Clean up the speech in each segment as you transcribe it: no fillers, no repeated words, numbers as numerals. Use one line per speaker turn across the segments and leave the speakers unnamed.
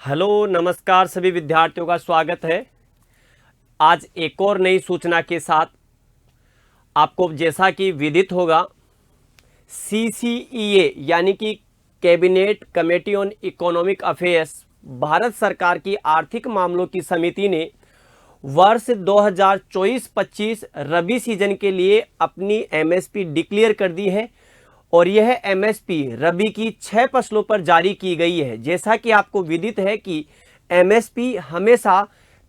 Hello नमस्कार सभी विद्यार्थियों का स्वागत है। आज एक और नई सूचना के साथ आपको जैसा कि विदित होगा CCEA यानी कि cabinet committee on economic affairs Bharat सरकार की आर्थिक मामलों की समिति ने वर्ष 2024-25 रबी सीजन के लिए अपनी MSP डिक्लेयर कर दी है और यह MSP रबी की 6 फसलों पर जारी की गई है। जैसा कि आपको विदित है कि MSP हमेशा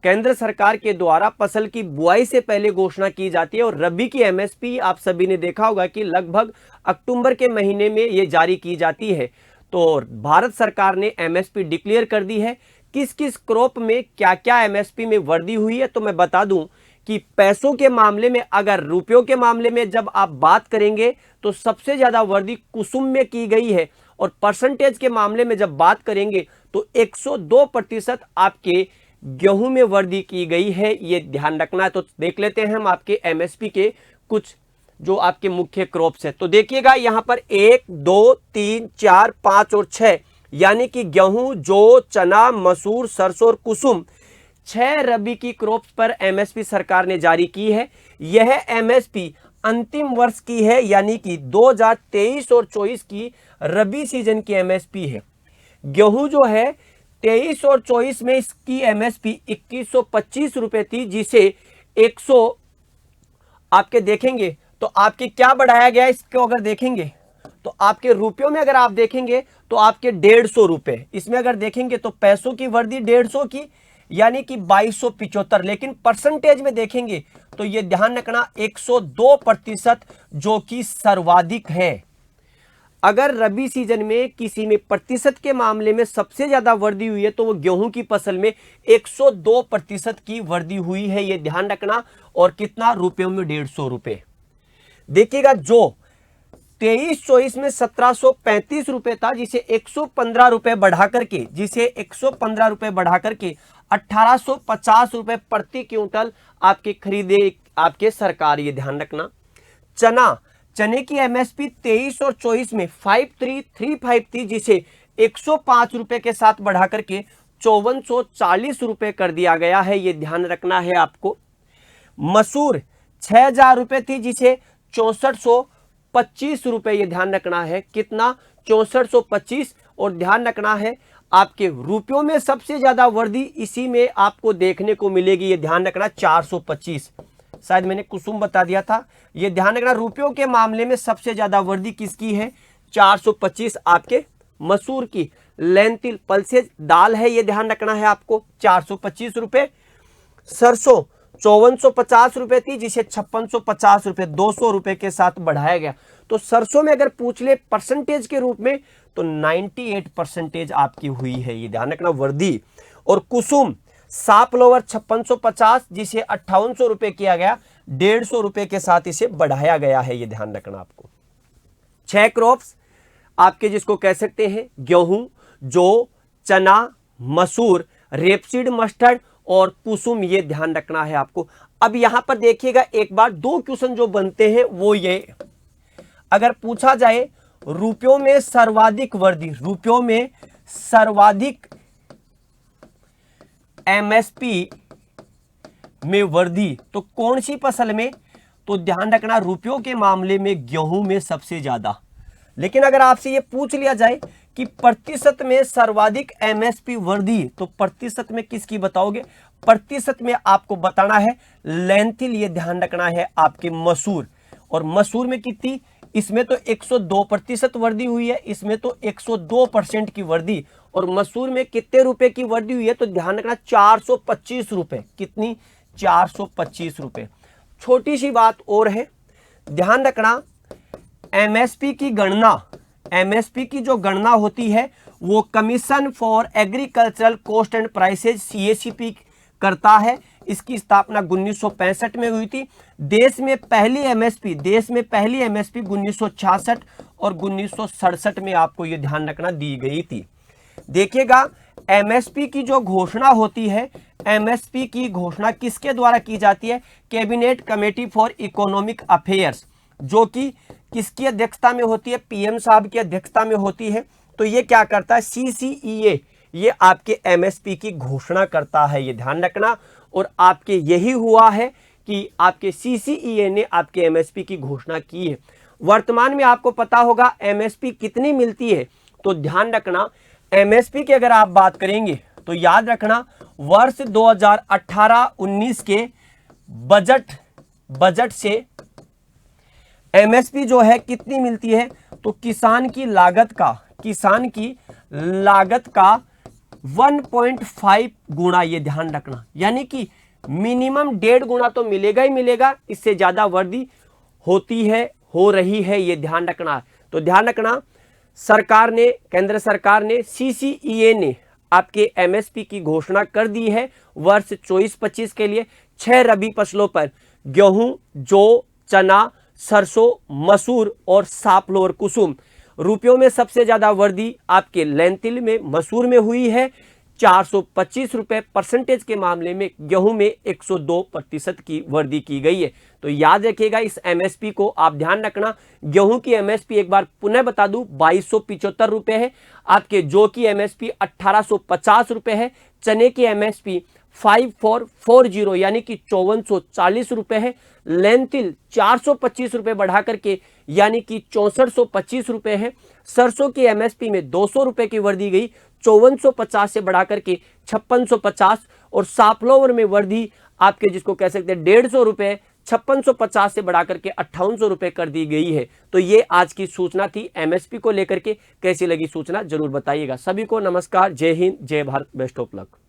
केंद्र सरकार के द्वारा फसल की बुआई से पहले घोषणा की जाती है और रबी की MSP आप सभी ने देखा होगा कि लगभग अक्टूबर के महीने में ये जारी की जाती है। तो भारत सरकार ने MSP डिक्लेयर कर दी है। किस किस क्रॉप में क्या क्या MSP में वृद्धि हुई है तो मैं बता दूं कि पैसों के मामले में, अगर रुपयों के मामले में जब आप बात करेंगे तो सबसे ज्यादा वृद्धि कुसुम में की गई है और परसेंटेज के मामले में जब बात करेंगे तो 102% आपके गेहूं में वृद्धि की गई है। ये ध्यान रखना है। तो देख लेते हैं हम आपके MSP के कुछ जो आपके मुख्य क्रॉप्स है। तो देखिएगा यहां पर 1, 2, 3, 4, 5 और 6 यानी कि गेहूं, जौ, चना, मसूर, सरसों और कुसुम 6 रबी की क्रॉप्स पर MSP सरकार ने जारी की है। यह MSP अंतिम वर्ष की है यानी कि 2023 और 24 की रबी सीजन की MSP है। गेहूं जो है 23 और 24 में इसकी MSP 2125 रुपए थी, जिसे 100 आपके देखेंगे तो आपके क्या बढ़ाया गया इसको अगर देखेंगे तो आपके रुपयों में अगर आप देखेंगे तो आपके 150 रुपए, इसमें अगर देखेंगे तो पैसों की वृद्धि 150 की यानी कि 2275, लेकिन परसेंटेज में देखेंगे तो ये ध्यान रखना 102% जो कि सर्वाधिक है। अगर रबी सीजन में किसी में प्रतिशत के मामले में सबसे ज्यादा वृद्धि हुई है तो वो गेहूं की फसल में 102% की वृद्धि हुई है, ये ध्यान रखना। और कितना रुपयों में 150 रुपए। देखिएगा जो 23-24 में 1735 रुपए था, जिसे 115 रुपए बढ़ा करके 1850 रुपए प्रति क्विंटल आपके खरीदे आपके सरकार, ये ध्यान रखना। चने की MSP 23 और 24 में 5335 थी, जिसे 105 रुपए के साथ बढ़ा करके 5440 रुपए कर दिया गया है, ये ध्यान रखना है आपको। मसूर 6000 रुपए थी, जिसे 6425 रुपए, ये ध्यान रखना है। कितना? 6425। और ध्यान रखना है आपके रुपयों में सबसे ज्यादा वृद्धि इसी में आपको देखने को मिलेगी, ये ध्यान रखना 425। शायद मैंने कुसुम बता दिया था, ये ध्यान रखना। रुपयों के मामले में सबसे ज्यादा वृद्धि किसकी है? 425 आपके मसूर की। लेंटिल पल्सेज दाल है, ये ध्यान रखना है आपको, 425 रुपए। सरसों 5450 रुपए थी, जिसे 5650 रुपए 200 रुपए के साथ बढ़ाया गया। तो सरसों में अगर पूछ ले परसेंटेज के रूप में तो 98% आपकी हुई है, ये ध्यान रखना वृद्धि। और कुसुम सापलोवर 5650, जिसे 5800 रुपए किया गया, 150 रुपए के साथ इसे बढ़ाया गया है, ये ध्यान रखना आपको। 6 क्रॉप्स आपके जिसको कह सकते हैं गेहूं, जौ, चना, मसूर, रेपसीड मस्टर्ड और कुसुम, ये ध्यान रखना है आपको। अब यहां पर देखिएगा एक बार 2 क्वेश्चन जो बनते हैं वो ये, अगर पूछा जाए रुपयों में सर्वाधिक वृद्धि, रुपयों में सर्वाधिक MSP में वृद्धि तो कौन सी फसल में? तो ध्यान रखना रुपयों के मामले में गेहूं में सबसे ज्यादा। लेकिन अगर आपसे ये पूछ लिया जाए कि प्रतिशत में सर्वाधिक MSP वृद्धि तो प्रतिशत में किसकी बताओगे? प्रतिशत में आपको बताना है लेंथिल, ये ध्यान रखना है आपके मसूर। और मसूर में कितनी? इसमें तो 102% वृद्धि हुई है, इसमें तो 102% की वृद्धि। और मसूर में कितने रुपए की वृद्धि हुई है? तो ध्यान रखना 425 रुपए। कितनी? 425 रुपए। छोटी सी बात और है, ध्यान रखना MSP की गणना, MSP की जो गणना होती है वो commission for agricultural cost and prices CACP करता है। इसकी स्थापना 1965 में हुई थी। देश में पहली MSP 1966 और 1967 में आपको ये ध्यान रखना दी गई थी। देखिएगा MSP की जो घोषणा होती है, MSP की घोषणा किसके द्वारा की जाती है? Cabinet committee for economic affairs, जो कि किसकी अध्यक्षता में होती है? PM साहब की अध्यक्षता में होती है। तो ये क्या करता है? CCEA ये आपके एमएसपी की घोषणा करता है, ये ध्यान रखना। और आपके यही हुआ है कि आपके सीसीईए ने आपके एमएसपी की घोषणा की है। वर्तमान में आपको पता होगा एमएसपी कितनी मिलती है, तो ध्यान रखना एमएसपी की अगर आप बात करेंगे तो याद रखना वर्ष 2018-19 के बजट से एमएसपी जो है कितनी मिलती है, तो किसान की लागत का 1.5 गुना, ये ध्यान रखना, यानी कि मिनिमम 1.5 गुना तो मिलेगा ही मिलेगा, इससे ज्यादा वृद्धि होती है, हो रही है, ये ध्यान रखना। तो ध्यान रखना केंद्र सरकार ने सीसीईए ने आपके एमएसपी की घोषणा कर दी है वर्ष 24-25 के लिए 6 रबी फसलों पर गेहूं, जौ, चना, सरसों, मसूर और सापलोर कुसुम। रुपयों में सबसे ज्यादा वृद्धि आपके लेंटिल में, मसूर में हुई है 425 रुपए, परसेंटेज के मामले में गेहूं में 102% की वृद्धि की गई है। तो याद रखिएगा इस एमएसपी को, आप ध्यान रखना। गेहूं की एमएसपी एक बार पुनः बता दूं 2275 रुपए है, आपके जौ की एमएसपी 1850 रुपए है, चने की एमएसपी 5440 यानी कि 5440 रुपए है, लेंटिल 425 रुपए बढ़ा करके यानी कि 6425 रुपए है, सरसों की एमएसपी में 200 रुपए की वृद्धि गई 5450 से बढ़ा करके 5650, और सापलोवर में वृद्धि आपके जिसको कह सकते हैं 150 रुपए 5650 से बढ़ा करके 5800 रुपए कर दी गई है। तो ये आज की सूचना थी एमएसपी को लेकर के। कैसी लगी सूचना जरूर बताइएगा। सभी को नमस्कार, जय हिंद, जय भारत, बेस्ट ऑफ लक।